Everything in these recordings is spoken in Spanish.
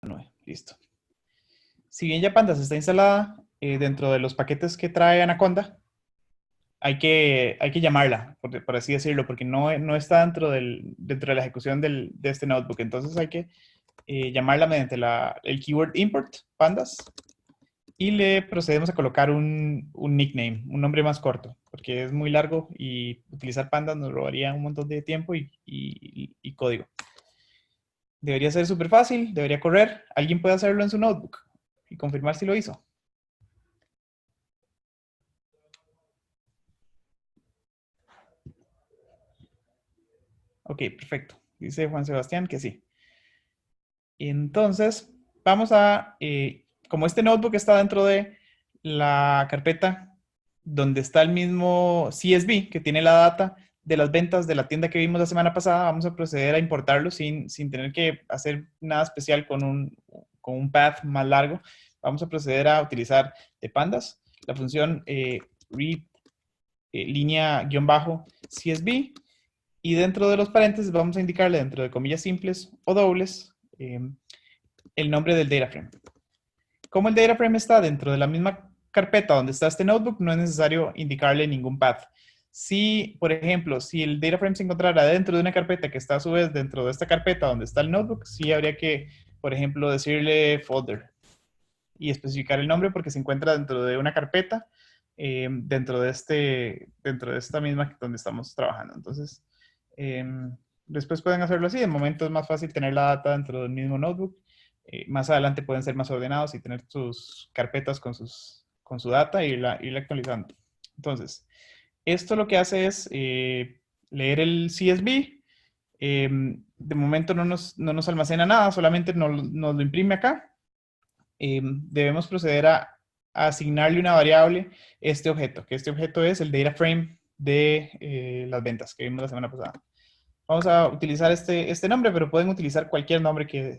9. Listo. Si bien ya Pandas está instalada dentro de los paquetes que trae Anaconda, hay que llamarla, por así decirlo, porque no está dentro de la ejecución de este notebook. Entonces hay que llamarla mediante el keyword import, pandas, y le procedemos a colocar un nickname, un nombre más corto, porque es muy largo y utilizar pandas nos robaría un montón de tiempo y código. Debería ser súper fácil, debería correr. Alguien puede hacerlo en su notebook y confirmar si lo hizo. Ok, perfecto. Dice Juan Sebastián que sí. Entonces, vamos a, como este notebook está dentro de la carpeta donde está el mismo CSV que tiene la data de las ventas de la tienda que vimos la semana pasada, vamos a proceder a importarlo sin tener que hacer nada especial con un path más largo. Vamos a proceder a utilizar de pandas la función read línea-bajo CSV, y dentro de los paréntesis vamos a indicarle dentro de comillas simples o dobles el nombre del data frame. Como el data frame está dentro de la misma carpeta donde está este notebook, no es necesario indicarle ningún path. Si, por ejemplo, si el data frame se encontrara dentro de una carpeta que está a su vez dentro de esta carpeta donde está el notebook, sí habría que, por ejemplo, decirle folder y especificar el nombre porque se encuentra dentro de una carpeta dentro de esta misma donde estamos trabajando. Entonces, después pueden hacerlo así. De momento es más fácil tener la data dentro del mismo notebook. Más adelante pueden ser más ordenados y tener sus carpetas con su data e irla actualizando. Entonces, esto lo que hace es leer el CSV. De momento no nos almacena nada, solamente nos lo imprime acá. Debemos proceder a asignarle una variable este objeto, que este objeto es el data frame de las ventas que vimos la semana pasada. Vamos a utilizar este nombre, pero pueden utilizar cualquier nombre que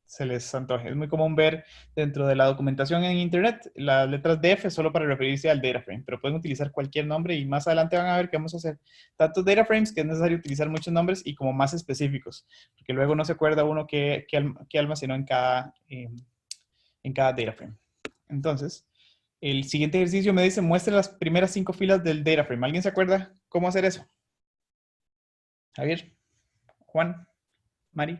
se les antoje. Es muy común ver dentro de la documentación en internet las letras DF solo para referirse al data frame, pero pueden utilizar cualquier nombre y más adelante van a ver que vamos a hacer tantos data frames que es necesario utilizar muchos nombres y como más específicos, porque luego no se acuerda uno qué almacenó en cada data frame. Entonces, el siguiente ejercicio me dice, muestre las primeras 5 filas del data frame. ¿Alguien se acuerda cómo hacer eso? Javier, Juan, Mari.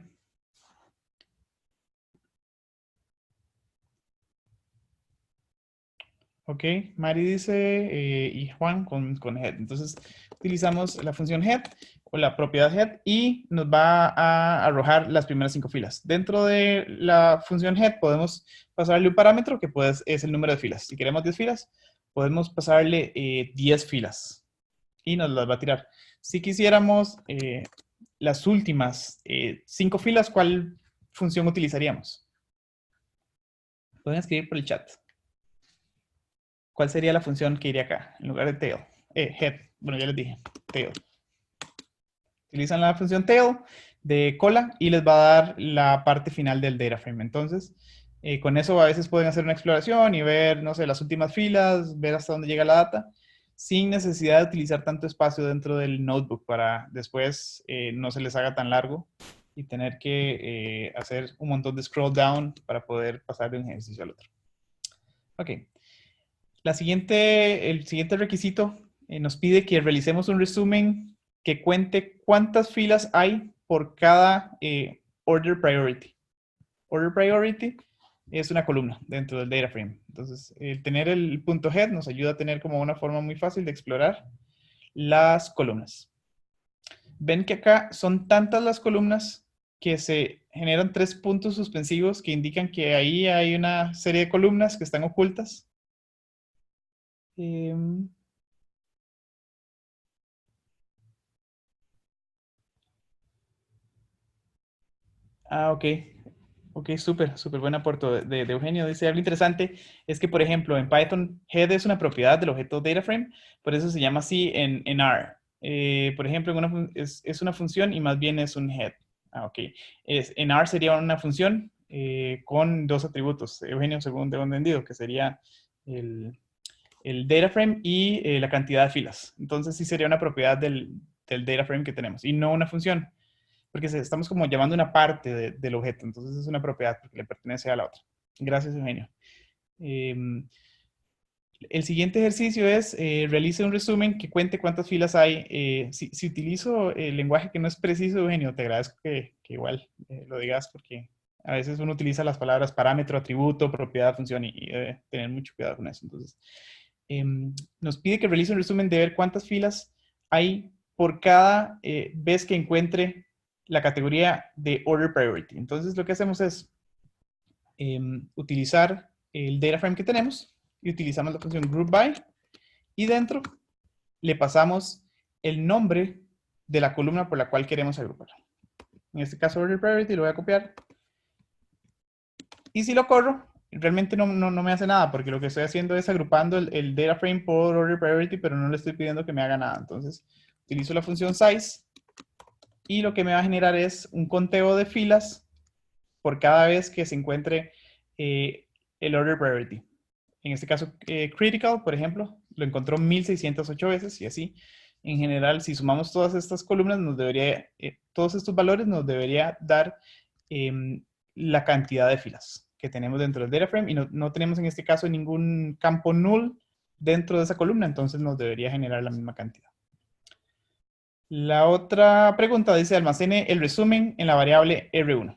Ok, Mari dice, y Juan con head. Entonces, utilizamos la función head o la propiedad head y nos va a arrojar las primeras 5 filas. Dentro de la función head podemos pasarle un parámetro que es el número de filas. Si queremos 10 filas, podemos pasarle 10 filas y nos las va a tirar. Si quisiéramos las últimas 5 filas, ¿cuál función utilizaríamos? Pueden escribir por el chat. ¿Cuál sería la función que iría acá? En lugar de tail. Head. Bueno, ya les dije. Tail. Utilizan la función tail de cola y les va a dar la parte final del data frame. Entonces, con eso a veces pueden hacer una exploración y ver, no sé, las últimas filas, ver hasta dónde llega la data, sin necesidad de utilizar tanto espacio dentro del notebook para después no se les haga tan largo y tener que hacer un montón de scroll down para poder pasar de un ejercicio al otro. Ok. El siguiente requisito nos pide que realicemos un resumen que cuente cuántas filas hay por cada order priority. Order priority es una columna dentro del data frame. Entonces, el tener el punto head nos ayuda a tener como una forma muy fácil de explorar las columnas. Ven que acá son tantas las columnas que se generan 3 puntos suspensivos que indican que ahí hay una serie de columnas que están ocultas. Ok. Ok, súper buen aporte de Eugenio. Dice algo interesante, es que por ejemplo en Python head es una propiedad del objeto DataFrame, por eso se llama así en R. Por ejemplo, es una función y más bien es un head. Ok. En R sería una función con 2 atributos, Eugenio, según tengo entendido, que sería el DataFrame y la cantidad de filas. Entonces sí sería una propiedad del DataFrame que tenemos y no una función. porque estamos como llamando una parte del objeto, entonces es una propiedad porque le pertenece a la otra. Gracias, Eugenio. El siguiente ejercicio es realice un resumen que cuente cuántas filas hay. Si utilizo el lenguaje que no es preciso, Eugenio, te agradezco que igual lo digas porque a veces uno utiliza las palabras parámetro, atributo, propiedad, función y debe tener mucho cuidado con eso. Entonces, nos pide que realice un resumen de ver cuántas filas hay por cada vez que encuentre la categoría de Order Priority. Entonces, lo que hacemos es utilizar el data frame que tenemos y utilizamos la función groupBy y dentro le pasamos el nombre de la columna por la cual queremos agrupar. En este caso, Order Priority, lo voy a copiar. Y si lo corro, realmente no me hace nada, porque lo que estoy haciendo es agrupando el data frame por Order Priority, pero no le estoy pidiendo que me haga nada. Entonces, utilizo la función size y lo que me va a generar es un conteo de filas por cada vez que se encuentre el Order Priority. En este caso, critical, por ejemplo, lo encontró 1608 veces y así. En general, si sumamos todas estas columnas, todos estos valores nos debería dar la cantidad de filas que tenemos dentro del data frame y no tenemos en este caso ningún campo null dentro de esa columna, entonces nos debería generar la misma cantidad. La otra pregunta dice, almacene el resumen en la variable R1.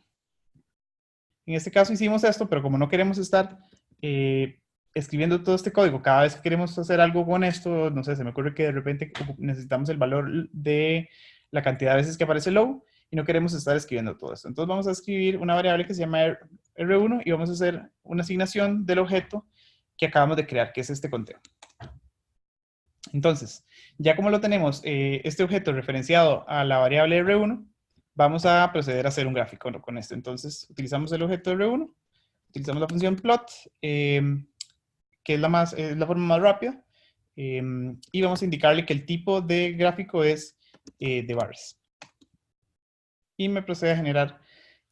En este caso hicimos esto, pero como no queremos estar escribiendo todo este código, cada vez que queremos hacer algo con esto, no sé, se me ocurre que de repente necesitamos el valor de la cantidad de veces que aparece low y no queremos estar escribiendo todo esto. Entonces vamos a escribir una variable que se llama R1 y vamos a hacer una asignación del objeto que acabamos de crear, que es este conteo. Entonces, ya como lo tenemos, este objeto referenciado a la variable R1, vamos a proceder a hacer un gráfico con esto. Entonces, utilizamos el objeto R1, utilizamos la función plot, que es la forma más rápida, y vamos a indicarle que el tipo de gráfico es de barras. Y me procede a generar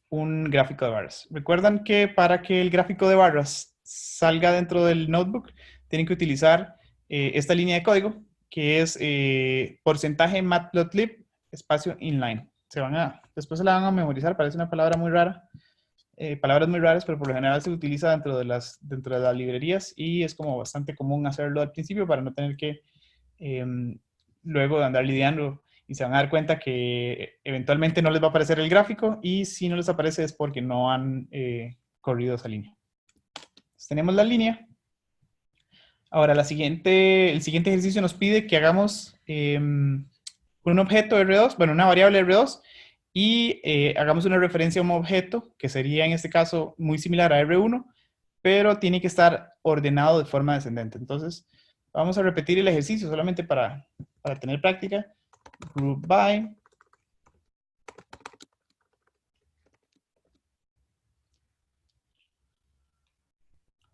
un gráfico de barras. Recuerdan que para que el gráfico de barras salga dentro del notebook, tienen que utilizar esta línea de código, que es porcentaje matplotlib espacio inline. Después se la van a memorizar, parece una palabra muy rara. Palabras muy raras, pero por lo general se utiliza dentro de las librerías y es como bastante común hacerlo al principio para no tener que luego de andar lidiando y se van a dar cuenta que eventualmente no les va a aparecer el gráfico y si no les aparece es porque no han corrido esa línea. Entonces, tenemos la línea. Ahora el siguiente ejercicio nos pide que hagamos un objeto R2, bueno, una variable R2 y hagamos una referencia a un objeto que sería en este caso muy similar a R1, pero tiene que estar ordenado de forma descendente. Entonces, vamos a repetir el ejercicio solamente para tener práctica. Group by.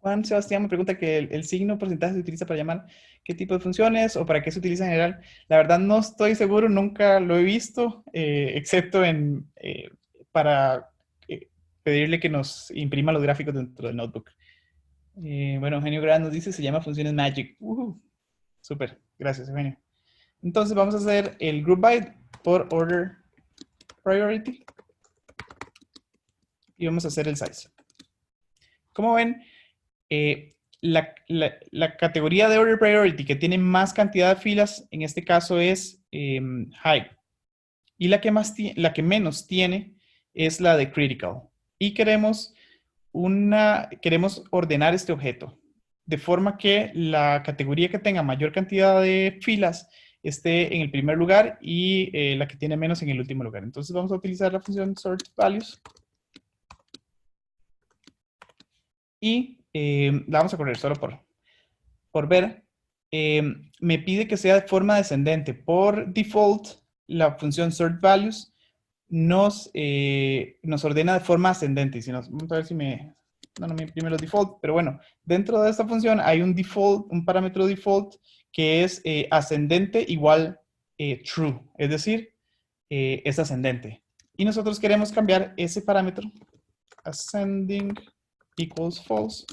Juan Sebastián me pregunta que el signo porcentaje se utiliza para llamar qué tipo de funciones o para qué se utiliza en general. La verdad no estoy seguro, nunca lo he visto, excepto para pedirle que nos imprima los gráficos dentro del notebook. Bueno, Eugenio Gran nos dice, se llama funciones magic. Súper, gracias Eugenio. Entonces vamos a hacer el group by por order priority y vamos a hacer el size. Como ven, la categoría de order priority que tiene más cantidad de filas, en este caso es high. Y la que menos tiene es la de critical. Y queremos ordenar este objeto de forma que la categoría que tenga mayor cantidad de filas esté en el primer lugar y la que tiene menos en el último lugar. Entonces vamos a utilizar la función sortValues y la vamos a correr solo por ver. Me pide que sea de forma descendente. Por default, la función sortValues nos ordena de forma ascendente. Vamos a ver si me imprime los default, pero bueno, dentro de esta función hay un parámetro default que es ascendente igual true, es decir, es ascendente. Y nosotros queremos cambiar ese parámetro, ascending equals false.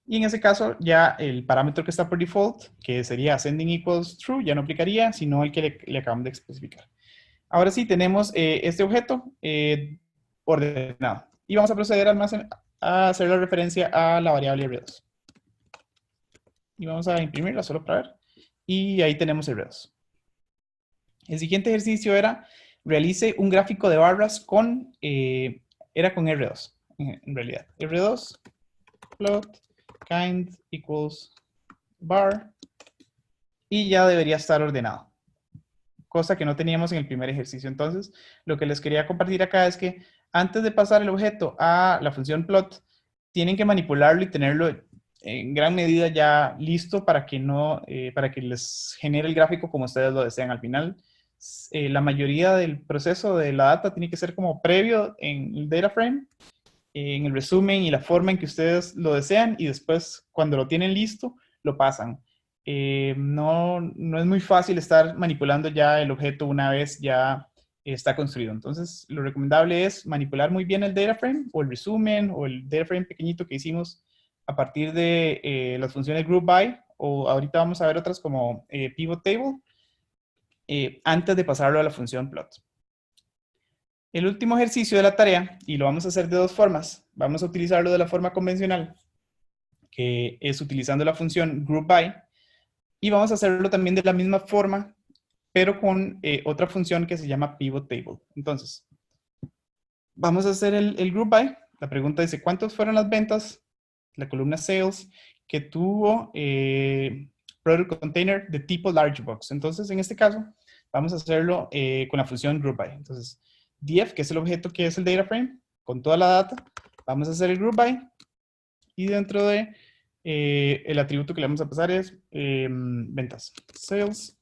Y en ese caso ya el parámetro que está por default, que sería ascending equals true, ya no aplicaría, sino el que le acabamos de especificar. Ahora sí tenemos este objeto ordenado. Y vamos a proceder a hacer la referencia a la variable R2. Y vamos a imprimirla solo para ver. Y ahí tenemos R2. El siguiente ejercicio era, realice un gráfico de barras con, era con R2, en realidad. R2, plot, kind equals bar, y ya debería estar ordenado. Cosa que no teníamos en el primer ejercicio. Entonces, lo que les quería compartir acá es que antes de pasar el objeto a la función plot, tienen que manipularlo y tenerlo en gran medida ya listo para que para que les genere el gráfico como ustedes lo desean. Al final, la mayoría del proceso de la data tiene que ser como previo en el data frame, en el resumen y la forma en que ustedes lo desean, y después cuando lo tienen listo, lo pasan. No es muy fácil estar manipulando ya el objeto una vez ya está construido. Entonces, lo recomendable es manipular muy bien el data frame o el resumen o el data frame pequeñito que hicimos a partir de las funciones group by, o ahorita vamos a ver otras como pivot table, antes de pasarlo a la función plot. El último ejercicio de la tarea, y lo vamos a hacer de dos formas. Vamos a utilizarlo de la forma convencional, que es utilizando la función groupBy, y vamos a hacerlo también de la misma forma, pero con otra función que se llama pivot table. Entonces, vamos a hacer el groupBy. La pregunta dice, ¿cuántas fueron las ventas? La columna sales que tuvo product container de tipo large box. Entonces, en este caso, vamos a hacerlo con la función groupBy. Entonces, df, que es el objeto que es el data frame, con toda la data, vamos a hacer el groupBy, y dentro de el atributo que le vamos a pasar es ventas, sales,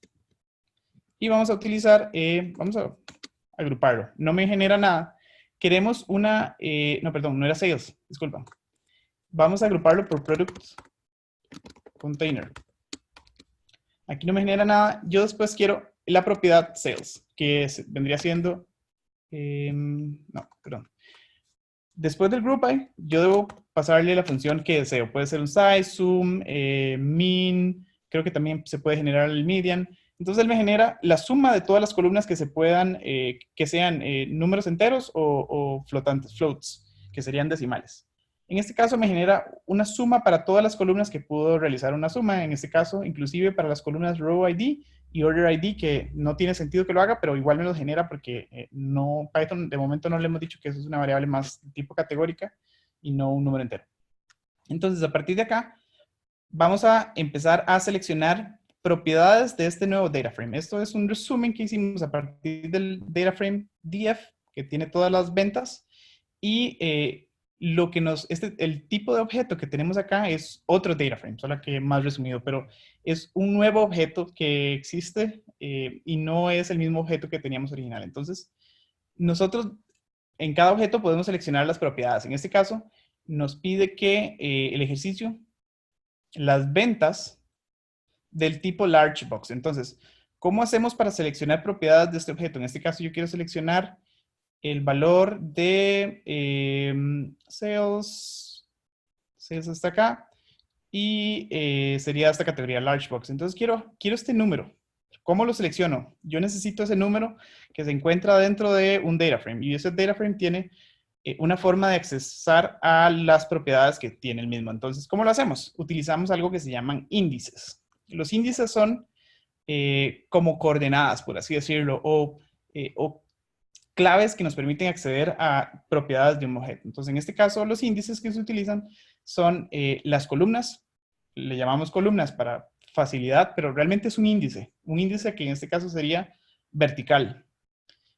y vamos a utilizar, vamos a agruparlo, no me genera nada. Queremos una, no, perdón, no era sales, disculpa. Vamos a agruparlo por product container. Aquí no me genera nada. Yo después quiero la propiedad sales, que vendría siendo, no, perdón. Después del group by, yo debo pasarle la función que deseo. Puede ser un size, zoom, min, creo que también se puede generar el median. Entonces él me genera la suma de todas las columnas que se puedan, que sean números enteros o flotantes, floats, que serían decimales. En este caso me genera una suma para todas las columnas que pudo realizar una suma. En este caso, inclusive para las columnas row ID y order ID, que no tiene sentido que lo haga, pero igual me lo genera porque Python de momento no le hemos dicho que eso es una variable más tipo categórica y no un número entero. Entonces, a partir de acá, vamos a empezar a seleccionar propiedades de este nuevo data frame. Esto es un resumen que hicimos a partir del data frame df, que tiene todas las ventas, y lo que el tipo de objeto que tenemos acá es otro data frame, solo que más resumido, pero es un nuevo objeto que existe y no es el mismo objeto que teníamos original. Entonces, nosotros en cada objeto podemos seleccionar las propiedades. En este caso, nos pide que el ejercicio, las ventas del tipo large box. Entonces, ¿cómo hacemos para seleccionar propiedades de este objeto? En este caso, yo quiero seleccionar el valor de sales hasta acá, y sería esta categoría large box. Entonces quiero este número. ¿Cómo lo selecciono? Yo necesito ese número que se encuentra dentro de un data frame, y ese data frame tiene una forma de accesar a las propiedades que tiene el mismo. Entonces, ¿cómo lo hacemos? Utilizamos algo que se llaman índices. Los índices son como coordenadas, por así decirlo, o claves que nos permiten acceder a propiedades de un objeto. Entonces, en este caso, los índices que se utilizan son las columnas. Le llamamos columnas para facilidad, pero realmente es un índice. Un índice que en este caso sería vertical.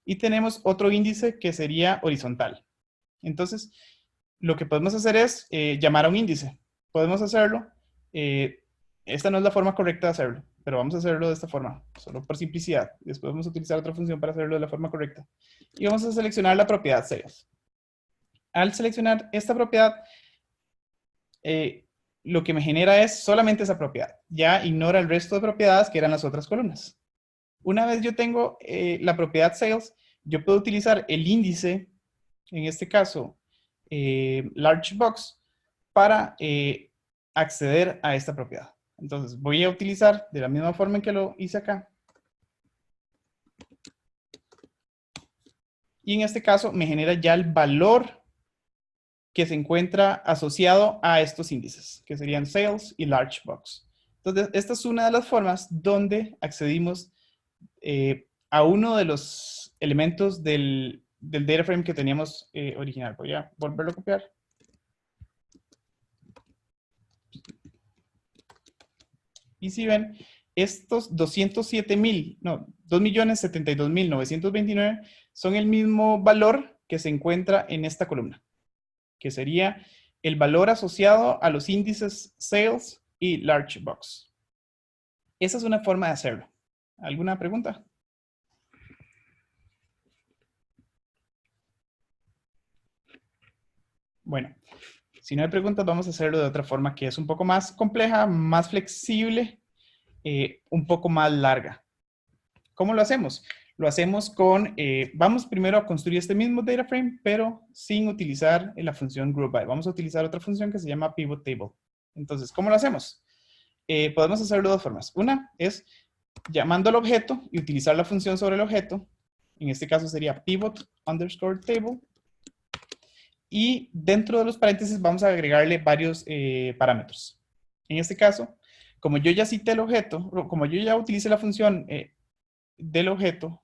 Y tenemos otro índice que sería horizontal. Entonces, lo que podemos hacer es llamar a un índice. Podemos hacerlo. Esta no es la forma correcta de hacerlo, pero vamos a hacerlo de esta forma, solo por simplicidad. Después vamos a utilizar otra función para hacerlo de la forma correcta. Y vamos a seleccionar la propiedad sales. Al seleccionar esta propiedad, lo que me genera es solamente esa propiedad. Ya ignora el resto de propiedades que eran las otras columnas. Una vez yo tengo la propiedad sales, yo puedo utilizar el índice, en este caso, large box, para acceder a esta propiedad. Entonces voy a utilizar de la misma forma en que lo hice acá. Y en este caso me genera ya el valor que se encuentra asociado a estos índices, que serían sales y large box. Entonces, esta es una de las formas donde accedimos a uno de los elementos del data frame que teníamos original. Voy a volverlo a copiar. Y si ven, estos 207,000, no, 2,072,929 son el mismo valor que se encuentra en esta columna, que sería el valor asociado a los índices sales y large box. Esa es una forma de hacerlo. ¿Alguna pregunta? Bueno, si no hay preguntas, vamos a hacerlo de otra forma que es un poco más compleja, más flexible, un poco más larga. ¿Cómo lo hacemos? Lo hacemos con, vamos primero a construir este mismo data frame, pero sin utilizar la función groupBy. Vamos a utilizar otra función que se llama pivot table. Entonces, ¿cómo lo hacemos? Podemos hacerlo de dos formas. Una es llamando al objeto y utilizar la función sobre el objeto. En este caso sería pivot underscore table. Y dentro de los paréntesis vamos a agregarle varios parámetros. En este caso, como yo ya cité el objeto, como yo ya utilicé la función del objeto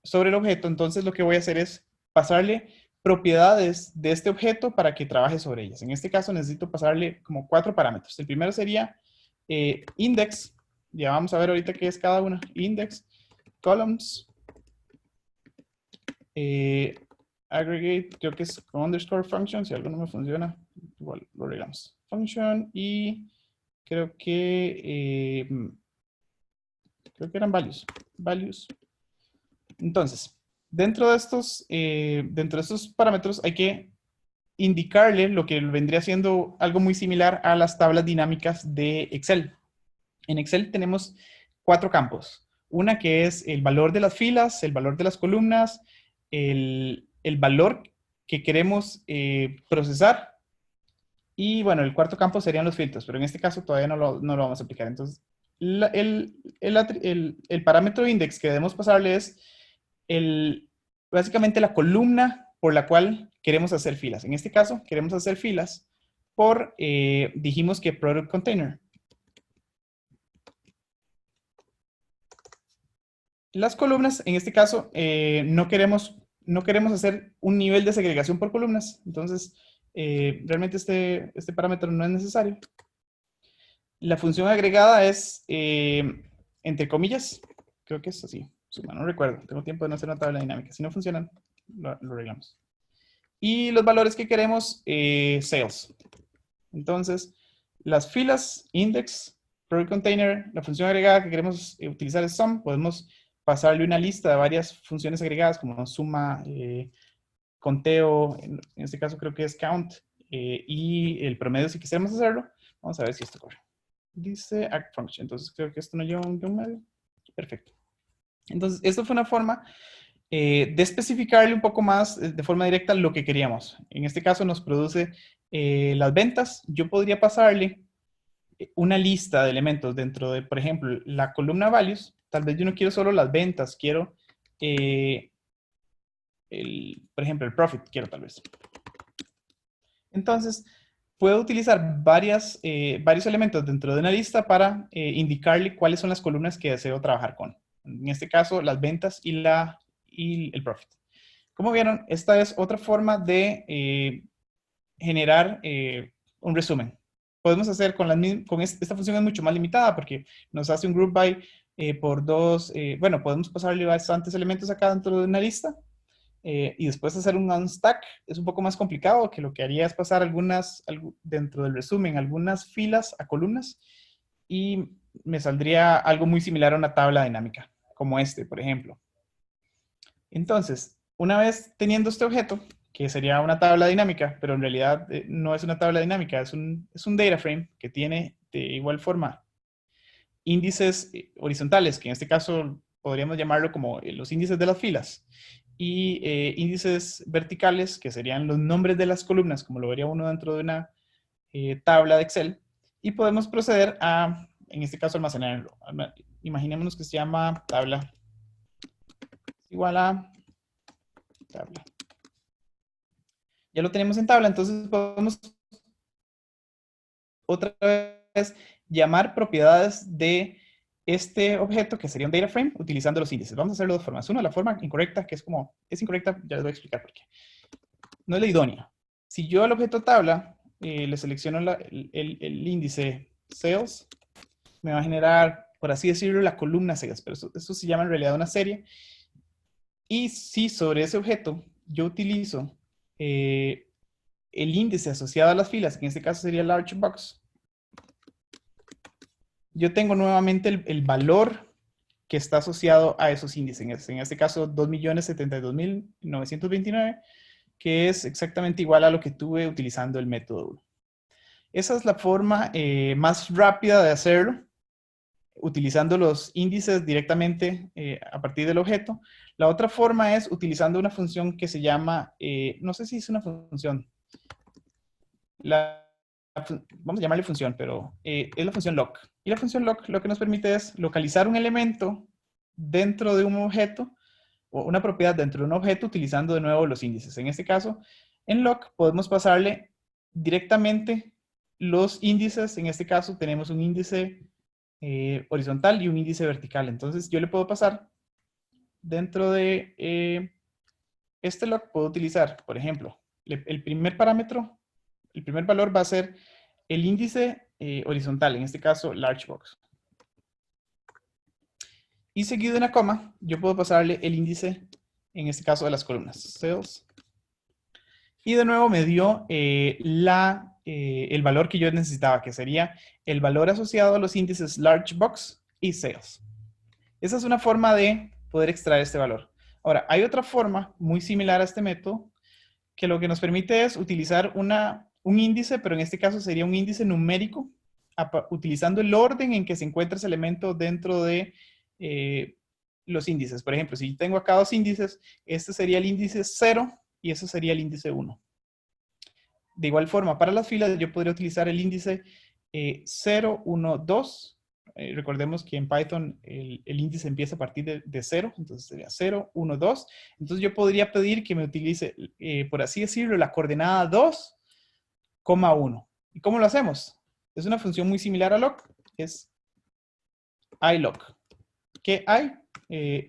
sobre el objeto, entonces lo que voy a hacer es pasarle propiedades de este objeto para que trabaje sobre ellas. En este caso necesito pasarle como 4 parámetros. El primero sería index, ya vamos a ver ahorita qué es cada uno. Index, columns, aggregate, creo que es con underscore function, si algo no me funciona, igual lo arreglamos. Function y creo que eran values. Entonces, dentro de estos parámetros hay que indicarle lo que vendría siendo algo muy similar a las tablas dinámicas de Excel. En Excel tenemos 4 campos. Una que es el valor de las filas, el valor de las columnas, el valor que queremos procesar. Y bueno, el cuarto campo serían los filtros, pero en este caso todavía no lo vamos a aplicar. Entonces, el parámetro index que debemos pasarle es básicamente la columna por la cual queremos hacer filas. En este caso, queremos hacer filas por, dijimos que product container. Las columnas, en este caso, no queremos hacer un nivel de segregación por columnas. Entonces, realmente este parámetro no es necesario. La función agregada es, entre comillas, creo que es así. Suma, no recuerdo. Tengo tiempo de no hacer una tabla dinámica. Si no funcionan, lo arreglamos. Y los valores que queremos, sales. Entonces, las filas, index, product container, la función agregada que queremos utilizar es sum. Podemos pasarle una lista de varias funciones agregadas como suma, conteo, en este caso creo que es count, y el promedio si quisiéramos hacerlo. Vamos a ver si esto corre. Dice act function, entonces creo que esto no lleva un guión medio. Perfecto. Entonces, esto fue una forma de especificarle un poco más de forma directa lo que queríamos. En este caso nos produce las ventas. Yo podría pasarle una lista de elementos dentro de, por ejemplo, la columna values. Tal vez yo no quiero solo las ventas, quiero, por ejemplo, el profit, quiero tal vez. Entonces, puedo utilizar varios elementos dentro de una lista para indicarle cuáles son las columnas que deseo trabajar con. En este caso, las ventas y el profit. Como vieron, esta es otra forma de generar un resumen. Podemos hacer esta función es mucho más limitada porque nos hace un group by por dos, bueno, podemos pasarle bastantes elementos acá dentro de una lista y después hacer un unstack. Es un poco más complicado, que lo que haría es pasar dentro del resumen, algunas filas a columnas y me saldría algo muy similar a una tabla dinámica, como este, por ejemplo. Entonces, una vez teniendo este objeto, que sería una tabla dinámica, pero en realidad no es una tabla dinámica, es un data frame que tiene de igual forma índices horizontales, que en este caso podríamos llamarlo como los índices de las filas, y índices verticales, que serían los nombres de las columnas, como lo vería uno dentro de una tabla de Excel, y podemos proceder a, en este caso, almacenarlo. Imaginémonos que se llama tabla igual a tabla. Ya lo tenemos en tabla, entonces podemos otra vez llamar propiedades de este objeto, que sería un data frame, utilizando los índices. Vamos a hacerlo de dos formas. Una, la forma incorrecta, que es incorrecta, ya les voy a explicar por qué. No es la idónea. Si yo al objeto tabla le selecciono el índice sales, me va a generar, por así decirlo, la columna sales, pero eso se llama en realidad una serie. Y si sobre ese objeto yo utilizo el índice asociado a las filas, que en este caso sería large box, yo tengo nuevamente el valor que está asociado a esos índices. En este caso, 2.072.929, que es exactamente igual a lo que tuve utilizando el método 1. Esa es la forma más rápida de hacerlo, utilizando los índices directamente a partir del objeto. La otra forma es utilizando una función que se llama, no sé si es una función, vamos a llamarle función, pero es la función lock. Y la función lock lo que nos permite es localizar un elemento dentro de un objeto, o una propiedad dentro de un objeto, utilizando de nuevo los índices. En este caso, en lock podemos pasarle directamente los índices. En este caso tenemos un índice horizontal y un índice vertical. Entonces yo le puedo pasar dentro de este lock, puedo utilizar, por ejemplo, el primer parámetro, el primer valor va a ser el índice horizontal, en este caso large box. Y seguido de una coma, yo puedo pasarle el índice, en este caso de las columnas, sales. Y de nuevo me dio el valor que yo necesitaba, que sería el valor asociado a los índices large box y sales. Esa es una forma de poder extraer este valor. Ahora, hay otra forma muy similar a este método, que lo que nos permite es utilizar un índice, pero en este caso sería un índice numérico, utilizando el orden en que se encuentra ese elemento dentro de los índices. Por ejemplo, si yo tengo acá dos índices, este sería el índice 0 y este sería el índice 1. De igual forma, para las filas yo podría utilizar el índice 0, 1, 2. Recordemos que en Python el índice empieza a partir de 0, entonces sería 0, 1, 2. Entonces yo podría pedir que me utilice, por así decirlo, la coordenada 2, 1. ¿Y cómo lo hacemos? Es una función muy similar a lock, es iLock. ¿Qué I?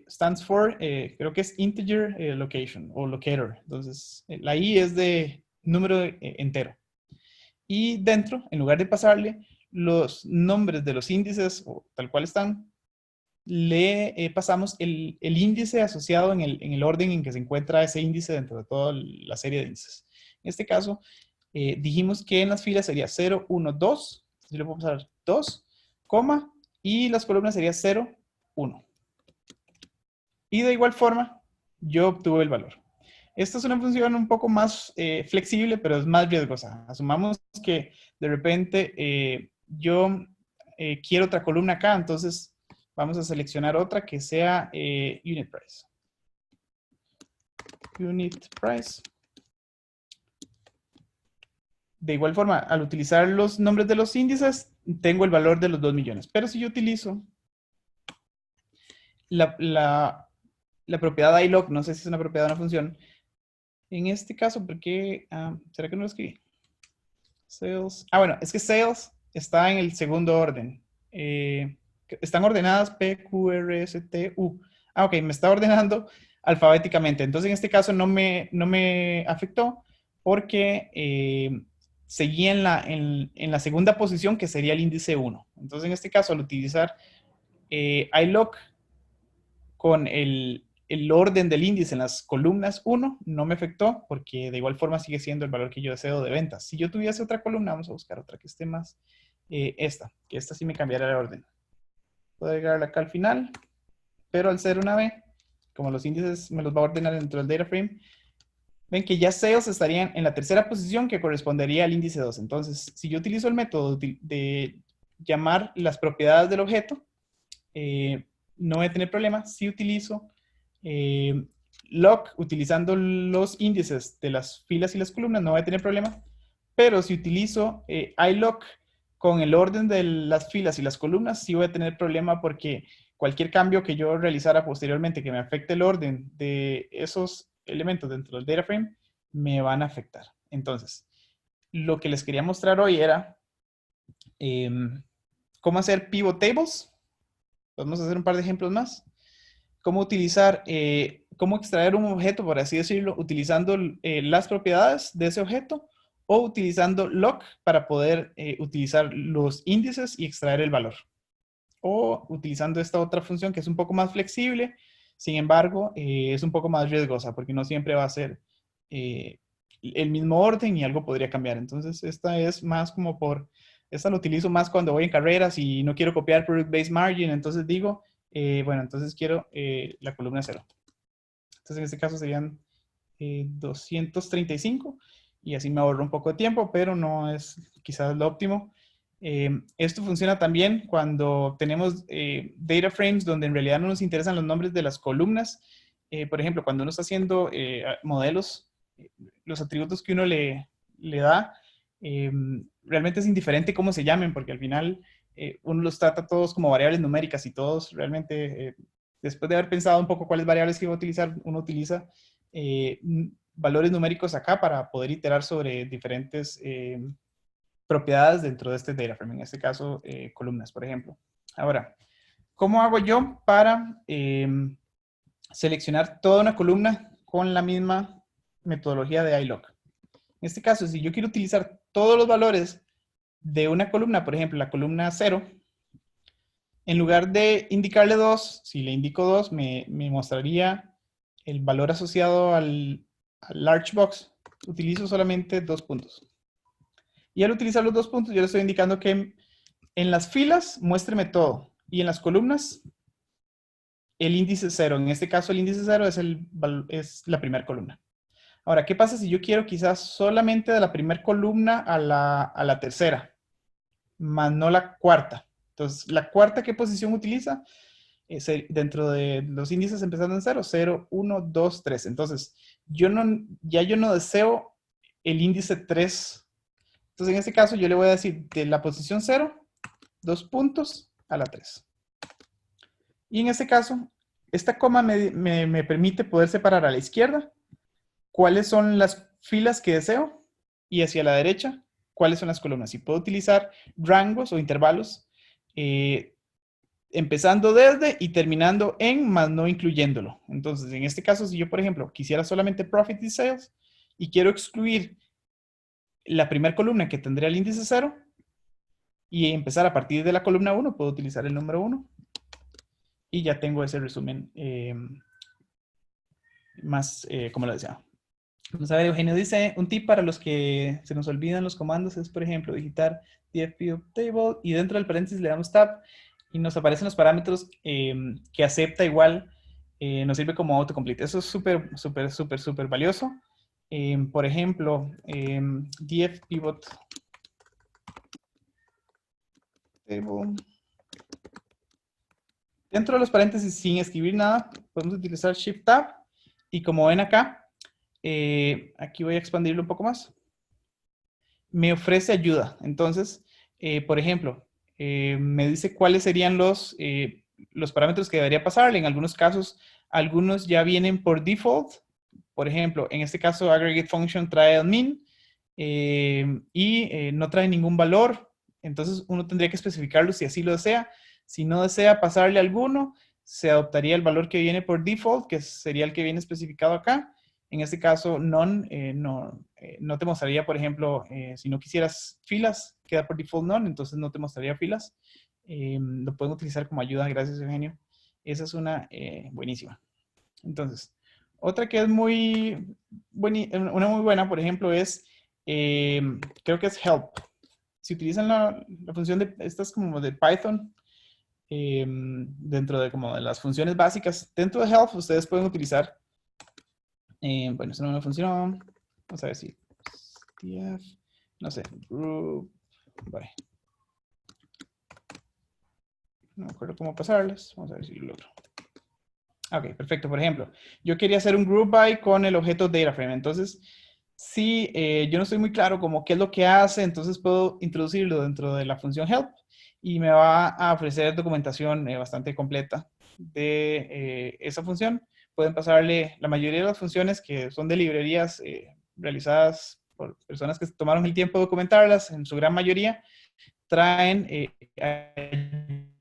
Stands for, creo que es integer location o locator. Entonces, la I es de número entero. Y dentro, en lugar de pasarle los nombres de los índices, o tal cual están, le pasamos el índice asociado en el orden en que se encuentra ese índice dentro de toda la serie de índices. En este caso, dijimos que en las filas sería 0, 1, 2. Yo le puedo pasar 2, coma, y las columnas sería 0, 1. Y de igual forma, yo obtuve el valor. Esta es una función un poco más flexible, pero es más riesgosa. Asumamos que de repente yo quiero otra columna acá, entonces vamos a seleccionar otra que sea unit price. Unit price. De igual forma, al utilizar los nombres de los índices, tengo el valor de los 2 millones. Pero si yo utilizo la propiedad iLock, no sé si es una propiedad o una función, en este caso, ¿por qué? ¿Será que no lo escribí? Sales. Bueno, es que sales está en el segundo orden. Están ordenadas P, Q, R, S, T, U. Ok, me está ordenando alfabéticamente. Entonces, en este caso no me afectó porque seguía en la segunda posición, que sería el índice 1. Entonces, en este caso, al utilizar iLock con el orden del índice en las columnas 1 no me afectó porque de igual forma sigue siendo el valor que yo deseo de ventas. Si yo tuviese otra columna, vamos a buscar otra que esté más, que esta sí me cambiará el orden. Puedo agregarla acá al final, pero al ser una B, como los índices me los va a ordenar dentro del data frame, ven que ya sales estarían en la tercera posición que correspondería al índice 2. Entonces, si yo utilizo el método de llamar las propiedades del objeto, no voy a tener problema. Si utilizo lock utilizando los índices de las filas y las columnas, no voy a tener problema. Pero si utilizo iLock con el orden de las filas y las columnas, sí voy a tener problema porque cualquier cambio que yo realizara posteriormente que me afecte el orden de esos elementos dentro del data frame me van a afectar. Entonces, lo que les quería mostrar hoy era cómo hacer pivot tables. Vamos a hacer un par de ejemplos más. Cómo utilizar, cómo extraer un objeto, por así decirlo, utilizando las propiedades de ese objeto o utilizando lock para poder utilizar los índices y extraer el valor. O utilizando esta otra función que es un poco más flexible, sin embargo, es un poco más riesgosa porque no siempre va a ser el mismo orden y algo podría cambiar. Entonces, esta es más como esta lo utilizo más cuando voy en carreras y no quiero copiar product based margin, entonces digo, bueno, entonces quiero la columna 0. Entonces, en este caso serían 235 y así me ahorro un poco de tiempo, pero no es quizás lo óptimo. Esto funciona también cuando tenemos data frames donde en realidad no nos interesan los nombres de las columnas. Por ejemplo, cuando uno está haciendo modelos, los atributos que uno le da, realmente es indiferente cómo se llamen, porque al final uno los trata todos como variables numéricas y todos realmente, después de haber pensado un poco cuáles variables iba a utilizar, uno utiliza valores numéricos acá para poder iterar sobre diferentes propiedades dentro de este data frame, en este caso columnas, por ejemplo. Ahora, ¿cómo hago yo para seleccionar toda una columna con la misma metodología de iLock? En este caso, si yo quiero utilizar todos los valores de una columna, por ejemplo, la columna 0, en lugar de indicarle 2, si le indico 2, me mostraría el valor asociado al large box. Utilizo solamente 2 puntos. Y al utilizar los 2 puntos, yo le estoy indicando que en las filas, muéstreme todo. Y en las columnas, el índice 0. En este caso, el índice 0 es la primera columna. Ahora, ¿qué pasa si yo quiero quizás solamente de la primera columna a la tercera, más no la cuarta? Entonces, ¿la cuarta qué posición utiliza? Dentro de los índices empezando en 0, 0, 1, 2, 3. Entonces, yo no deseo el índice 3. Entonces, en este caso, yo le voy a decir de la posición 0, 2 puntos a la 3. Y en este caso, esta coma me permite poder separar a la izquierda cuáles son las filas que deseo y hacia la derecha cuáles son las columnas. Y puedo utilizar rangos o intervalos empezando desde y terminando en, más no incluyéndolo. Entonces, en este caso, si yo, por ejemplo, quisiera solamente Profit y Sales y quiero excluir la primera columna que tendría el índice 0 y empezar a partir de la columna 1, puedo utilizar el número 1 y ya tengo ese resumen más, como lo decía. Vamos a ver, Eugenio dice, un tip para los que se nos olvidan los comandos es, por ejemplo, digitar df-pivot-table y dentro del paréntesis le damos tab y nos aparecen los parámetros que acepta igual, nos sirve como autocomplete. Eso es súper valioso. Por ejemplo, df-pivot-table. Dentro de los paréntesis, sin escribir nada, podemos utilizar Shift-Tab y como ven acá, aquí voy a expandirlo un poco más. Me ofrece ayuda. Entonces, por ejemplo, me dice cuáles serían los parámetros que debería pasarle. En algunos casos, algunos ya vienen por default. Por ejemplo, en este caso, aggregate function trae el min y no trae ningún valor. Entonces, uno tendría que especificarlo si así lo desea. Si no desea pasarle alguno, se adoptaría el valor que viene por default, que sería el que viene especificado acá. En este caso, none, no te mostraría, por ejemplo, si no quisieras filas, queda por default none, entonces no te mostraría filas. Lo pueden utilizar como ayuda, gracias Eugenio. Esa es una buenísima. Entonces, otra que es una muy buena, por ejemplo, es, creo que es help. Si utilizan la función de, estas como de Python, dentro de como de las funciones básicas, dentro de help ustedes pueden utilizar bueno, eso no me funcionó. Vamos a ver si no sé, group by. No me acuerdo cómo pasarles. Vamos a ver si lo logro. Ok, perfecto. Por ejemplo, yo quería hacer un group by con el objeto DataFrame. Entonces, si yo no estoy muy claro como qué es lo que hace, entonces puedo introducirlo dentro de la función help y me va a ofrecer documentación bastante completa de esa función. pueden pasarle la mayoría de las funciones que son de librerías realizadas por personas que tomaron el tiempo de documentarlas, en su gran mayoría, traen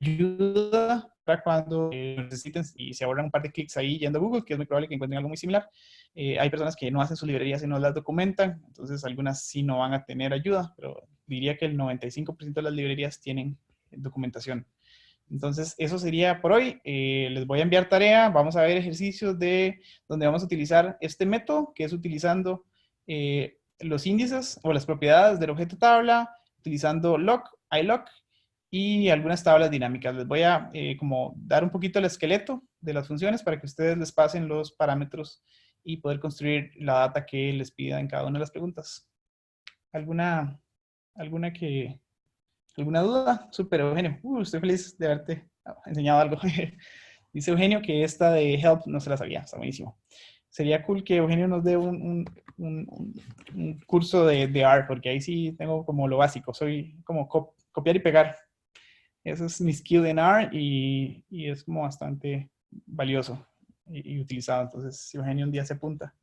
ayuda para cuando necesiten y se ahorran un par de clics ahí yendo a Google, que es muy probable que encuentren algo muy similar. Hay personas que no hacen sus librerías y no las documentan, entonces algunas sí no van a tener ayuda, pero diría que el 95% de las librerías tienen documentación. Entonces, eso sería por hoy. Les voy a enviar tarea. Vamos a ver ejercicios de donde vamos a utilizar este método, que es utilizando los índices o las propiedades del objeto tabla, utilizando lock, ilock y algunas tablas dinámicas. Les voy a como dar un poquito el esqueleto de las funciones para que ustedes les pasen los parámetros y poder construir la data que les pida en cada una de las preguntas. ¿Alguna, alguna que, ¿Alguna duda? Súper, Eugenio. Estoy feliz de haberte enseñado algo. Dice Eugenio que esta de Help no se la sabía. Está buenísimo. Sería cool que Eugenio nos dé un curso de R, porque ahí sí tengo como lo básico. Soy como copiar y pegar. Eso es mi skill en R y es como bastante valioso y utilizado. Entonces, si Eugenio un día se apunta,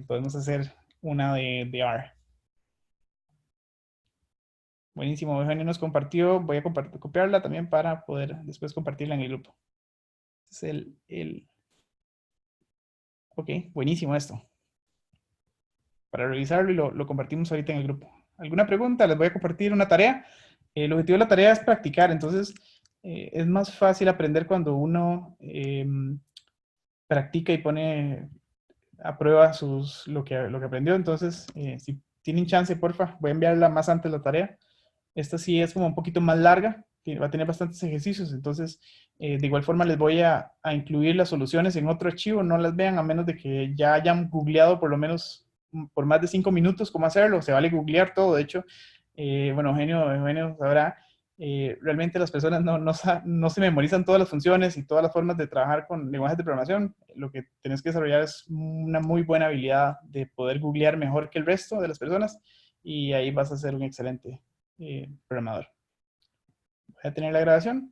podemos hacer una de R. Buenísimo, Eugenio nos compartió. Voy a copiarla también para poder después compartirla en el grupo. Este es Ok, buenísimo esto. Para revisarlo y lo compartimos ahorita en el grupo. ¿Alguna pregunta? Les voy a compartir una tarea. El objetivo de la tarea es practicar, entonces es más fácil aprender cuando uno practica y pone a prueba lo que aprendió. Entonces, si tienen chance, porfa, voy a enviarla más antes la tarea. Esta sí es como un poquito más larga, va a tener bastantes ejercicios, entonces de igual forma les voy a incluir las soluciones en otro archivo, no las vean a menos de que ya hayan googleado por lo menos por más de 5 minutos cómo hacerlo, se vale googlear todo, de hecho, bueno, Eugenio sabrá, realmente las personas no se memorizan todas las funciones y todas las formas de trabajar con lenguajes de programación, lo que tienes que desarrollar es una muy buena habilidad de poder googlear mejor que el resto de las personas y ahí vas a ser un excelente programador. Voy a tener la grabación.